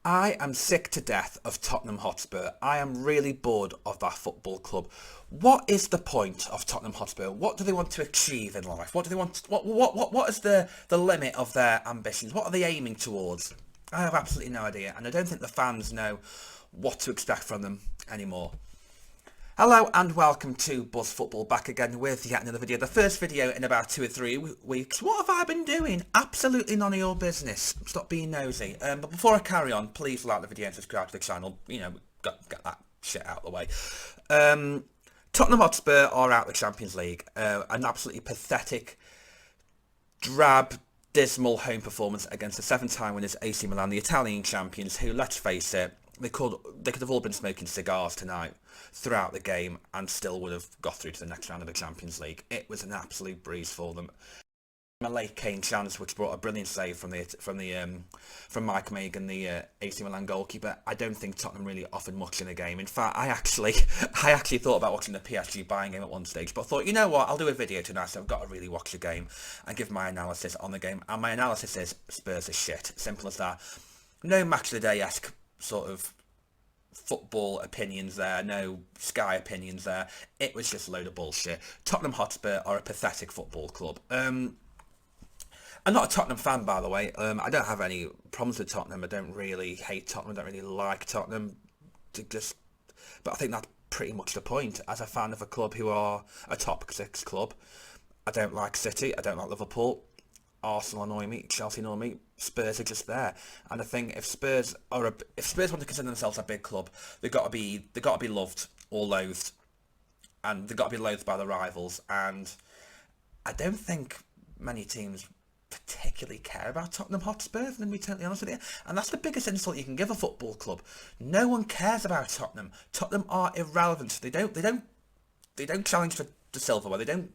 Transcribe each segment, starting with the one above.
I am sick to death of Tottenham Hotspur. I am really bored of that football club. What is the point of Tottenham Hotspur? What do they want to achieve in life? What do they want? What is the limit of their ambitions? What are they aiming towards? I have absolutely no idea, and I don't think the fans know what to expect from them anymore. Hello and welcome to Buzz Football, back again with yet another video. The first video in about 2 or 3 weeks. What have I been doing? Absolutely none of your business. Stop being nosy. But before I carry on, please like the video and subscribe to the channel. You know, get that shit out of the way. Tottenham Hotspur are out of the Champions League. An absolutely pathetic, drab, dismal home performance against the 7-time winners AC Milan, the Italian champions, who, let's face it, they could have all been smoking cigars tonight throughout the game and still would have got through to the next round of the Champions League. It was an absolute breeze for them. A late Kane chance which brought a brilliant save from Mike Megan, the AC Milan goalkeeper. I don't think Tottenham really offered much in the game. In fact, I actually thought about watching the PSG Bayern game at one stage, but I thought, you know what, I'll do a video tonight, so I've got to really watch the game and give my analysis on the game. And my analysis is Spurs are shit. Simple as that. No match of the day-esque sort of football opinions there, no Sky opinions there. It was just a load of bullshit. Tottenham Hotspur are a pathetic football club. I'm not a Tottenham fan, by the way. I don't have any problems with Tottenham. I don't really hate Tottenham. I don't really like Tottenham. But I think that's pretty much the point. As a fan of a club who are a top 6 club, I don't like City. I don't like Liverpool. Arsenal annoy me, Chelsea annoy me, Spurs are just there. And I think if Spurs want to consider themselves a big club, they've got to be loved or loathed, and they've got to be loathed by the rivals. And I don't think many teams particularly care about Tottenham Hotspur, if I'm going to be totally honest with you. And that's the biggest insult you can give a football club. No one cares about Tottenham. Tottenham are irrelevant. They don't challenge for the silverware. They don't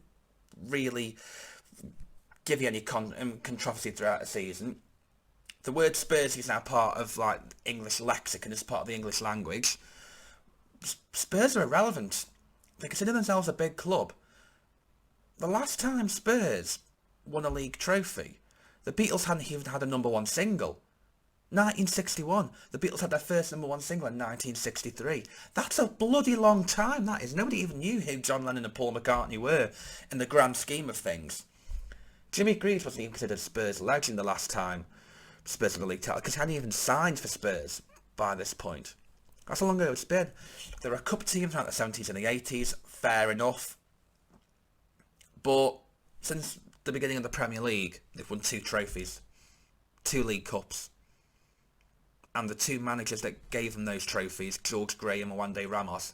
really give you any controversy throughout the season. The word Spurs is now part of like English lexicon, as part of the English language. Spurs are irrelevant. They consider themselves a big club. The last time Spurs won a league trophy, the Beatles hadn't even had a #1 single. 1961. The Beatles had their first #1 single in 1963. That's a bloody long time, that is. Nobody even knew who John Lennon and Paul McCartney were in the grand scheme of things. Jimmy Greaves wasn't even considered Spurs legend the last time Spurs won the league title, because he hadn't even signed for Spurs by this point. That's how long ago it's been. There were a couple of teams around the 70s and the 80s, fair enough. But since the beginning of the Premier League, they've won 2 trophies, 2 League Cups. And the 2 managers that gave them those trophies, George Graham and Juande Ramos,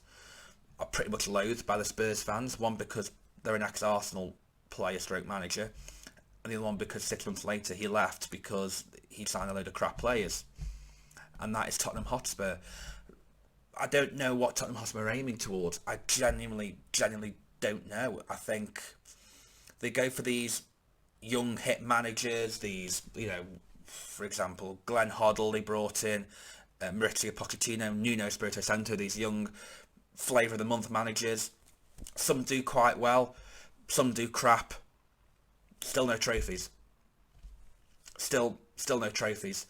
are pretty much loathed by the Spurs fans. One because they're an ex-Arsenal player stroke manager, and the other one because 6 months later he left because he signed a load of crap players. And that is Tottenham Hotspur. I don't know what Tottenham Hotspur are aiming towards. I genuinely don't know. I think they go for these young hit managers, these, you know, for example, Glenn Hoddle they brought in, Maurizio Pochettino, Nuno Espirito Santo, these young flavour of the month managers. Some do quite well, some do crap. Still no trophies. Still no trophies.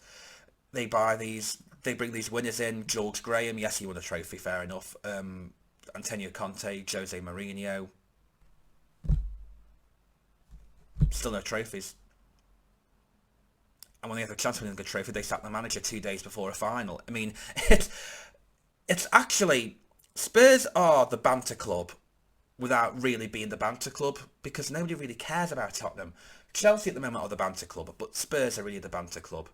They bring these winners in. George Graham, yes, he won a trophy, fair enough. Antonio Conte, Jose Mourinho. Still no trophies. And when they have a chance of winning a trophy, they sack the manager 2 days before a final. I mean, it's actually, Spurs are the banter club without really being the banter club, because nobody really cares about Tottenham. Chelsea at the moment are the banter club, but Spurs are really the banter club.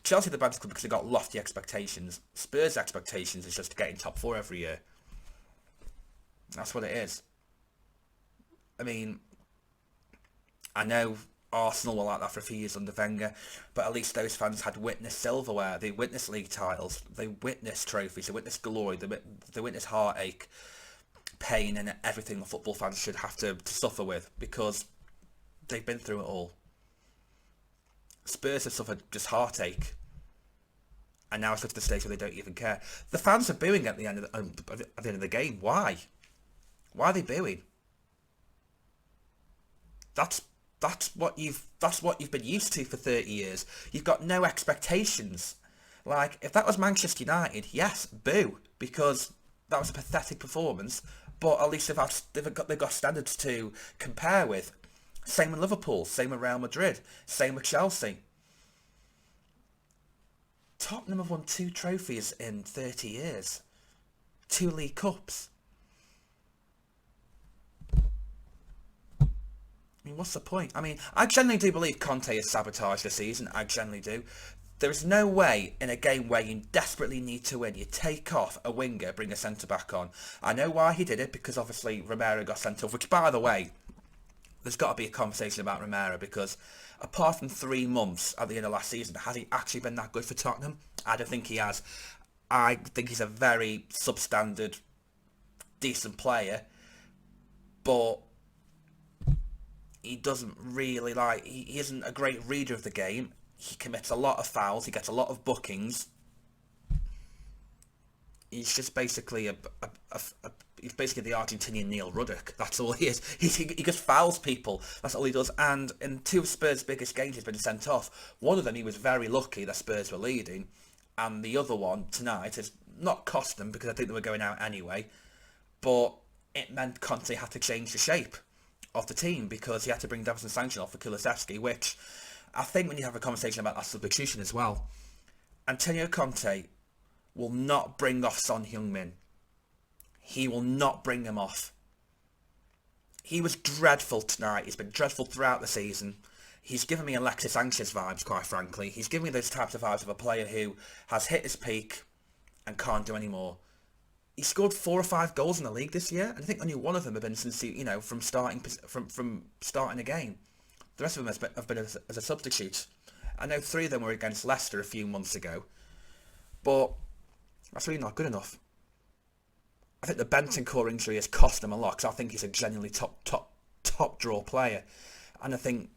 Chelsea are the banter club because they've got lofty expectations. Spurs' expectations is just getting top 4 every year. That's what it is. I mean, I know Arsenal were like that for a few years under Wenger, but at least those fans had witnessed silverware. They witnessed league titles. They witnessed trophies. They witnessed glory. They witnessed heartache, pain, and everything the football fans should have to suffer with, because they've been through it all. Spurs have suffered just heartache, and now it's got to the stage where they don't even care. The fans are booing at the end of the game. Why? Why are they booing? That's what you've been used to for 30 years. You've got no expectations. Like, if that was Manchester United, yes, boo, because that was a pathetic performance. But at least they've got standards to compare with. Same with Liverpool, same with Real Madrid, same with Chelsea. Tottenham have won 2 trophies in 30 years, 2 League Cups. I mean, what's the point? I mean, I genuinely do believe Conte has sabotaged the season. I genuinely do. There is no way in a game where you desperately need to win, you take off a winger, bring a centre-back on. I know why he did it, because obviously Romero got sent off, which, by the way, there's got to be a conversation about Romero, because apart from 3 months at the end of last season, has he actually been that good for Tottenham? I don't think he has. I think he's a very substandard, decent player, but he doesn't really he isn't a great reader of the game. He commits a lot of fouls. He gets a lot of bookings. He's just basically he's basically the Argentinian Neil Ruddock. That's all he is. He just fouls people. That's all he does. And in 2 of Spurs' biggest games, he's been sent off. One of them, he was very lucky that Spurs were leading, and the other one tonight has not cost them, because I think they were going out anyway. But it meant Conte had to change the shape of the team, because he had to bring Davinson Sanchez off for Kulusevski, which I think when you have a conversation about that substitution as well, Antonio Conte will not bring off Son Heung-min. He will not bring him off. He was dreadful tonight. He's been dreadful throughout the season. He's given me Alexis Sanchez vibes, quite frankly. He's given me those types of vibes of a player who has hit his peak and can't do any more. He scored 4 or 5 goals in the league this year, and I think only one of them have been since from starting a game. The rest of them have been as a substitute. I know 3 of them were against Leicester a few months ago, but that's really not good enough. I think the Bentancur injury has cost him a lot, because I think he's a genuinely top draw player, and I think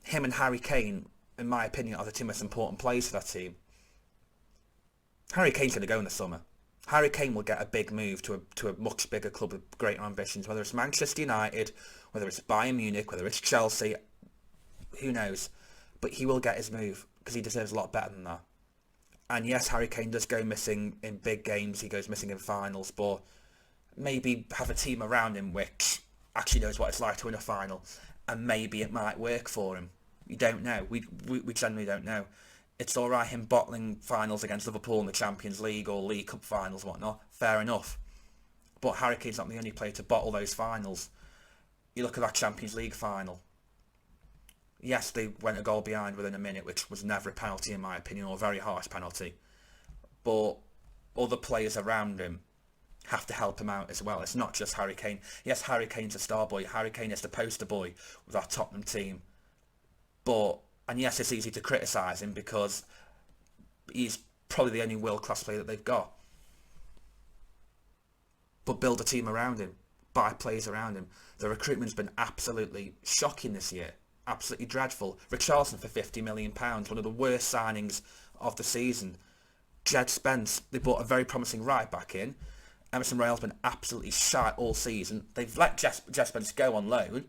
him and Harry Kane, in my opinion, are the 2 most important players for that team. Harry Kane's going to go in the summer. Harry Kane will get a big move to a much bigger club with greater ambitions, whether it's Manchester United, whether it's Bayern Munich, whether it's Chelsea, who knows. But he will get his move, because he deserves a lot better than that. And yes, Harry Kane does go missing in big games, he goes missing in finals, but maybe have a team around him which actually knows what it's like to win a final, and maybe it might work for him. You don't know. We generally don't know. It's alright him bottling finals against Liverpool in the Champions League or League Cup finals and whatnot, fair enough. But Harry Kane's not the only player to bottle those finals. You look at that Champions League final. Yes, they went a goal behind within a minute, which was never a penalty in my opinion, or a very harsh penalty. But other players around him have to help him out as well. It's not just Harry Kane. Yes, Harry Kane's a star boy. Harry Kane is the poster boy with our Tottenham team. And yes, it's easy to criticise him, because he's probably the only world-class player that they've got. But build a team around him. Buy players around him. The recruitment's been absolutely shocking this year. Absolutely dreadful. Richarlison for £50 million, one of the worst signings of the season. Jed Spence, they brought a very promising right back in. Emerson Royale's been absolutely shite all season. They've let Jed Spence go on loan,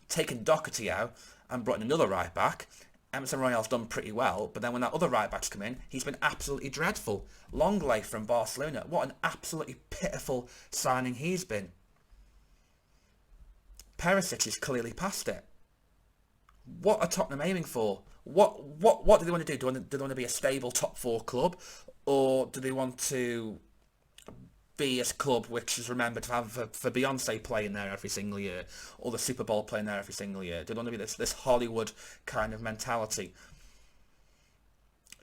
taken Doherty out, and brought in another right back. Emerson Royale's done pretty well, but then when that other right back's come in, he's been absolutely dreadful. Longley from Barcelona, what an absolutely pitiful signing he's been. Perisic is clearly past it. What are Tottenham aiming for? What do they want to do? Do they want to be a stable top 4 club, or do they want to be a club which is remembered to have for Beyonce playing there every single year, or the Super Bowl playing there every single year? Do they want to be this Hollywood kind of mentality?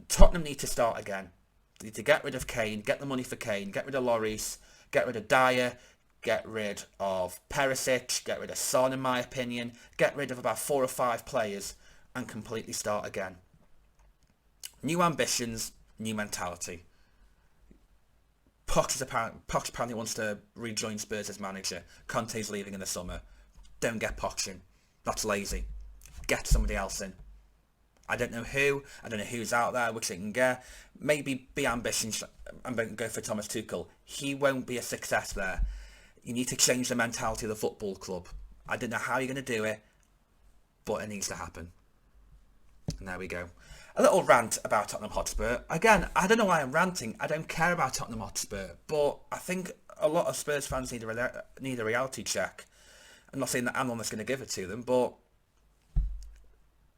Tottenham need to start again. They need to get rid of Kane, get the money for Kane, get rid of Lloris, get rid of Dyer, get rid of Perisic, get rid of Son in my opinion, get rid of about 4 or 5 players and completely start again. New ambitions, new mentality. Poch apparently wants to rejoin Spurs as manager. Conte's leaving in the summer. Don't get Poch in. That's lazy. Get somebody else in. I don't know who. I don't know who's out there which they can get. Maybe be ambitious and go for Thomas Tuchel. He won't be a success there. You need to change the mentality of the football club. I don't know how you're going to do it, but it needs to happen. And there we go. a little rant about Tottenham Hotspur. Again, I don't know why I'm ranting. I don't care about Tottenham Hotspur, but I think a lot of Spurs fans need a reality check. I'm not saying that I'm almost going to give it to them, but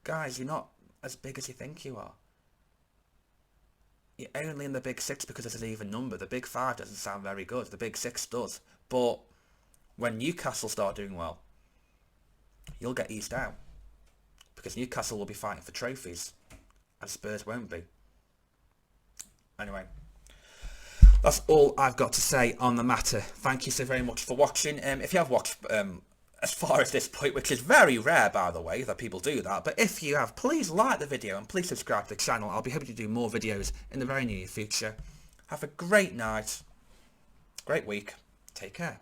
guys, you're not as big as you think you are. You're only in the big six because it's an even number. The big five doesn't sound very good. The big six does. But when Newcastle start doing well, you'll get eased out. Because Newcastle will be fighting for trophies. And Spurs won't be. Anyway. That's all I've got to say on the matter. Thank you so very much for watching. If you have watched as far as this point, which is very rare, by the way, that people do that. But if you have, please like the video and please subscribe to the channel. I'll be happy to do more videos in the very near future. Have a great night, great week. Take care.